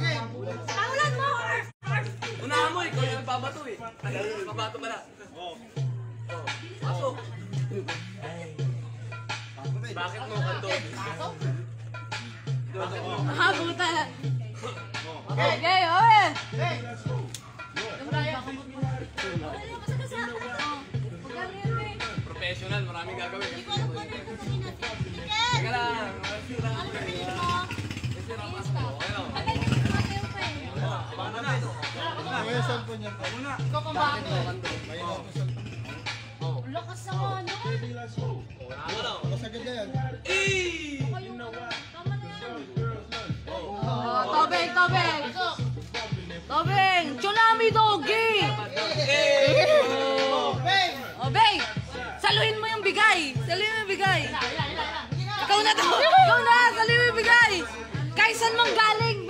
Pangulan mo! Unahan mo, ikaw yung nagbabato eh. Mabato pala. Pasok. Bakit mo kanto? Buta. Okay, oye! Professional, maraming gagawin. Hindi ko alam kung ano yung gagawin natin. Teka lang. Ano ba pinili mo? Bilis ka. Abay, Mateo pa eh. Abangan na. May cellphone niya pa. Ikaw pang bakit? May cellphone. Ang lakas naman, no? Masagad na yan. Tama na yan. Tobeng, Tobeng! Tobeng! Tsunami Doggy! Obeng! Saluhin mo yung bigay! Saluhin mo yung bigay! Ikaw na to! Ikaw na! Saluhin mo yung bigay! Kahit saan mang galing!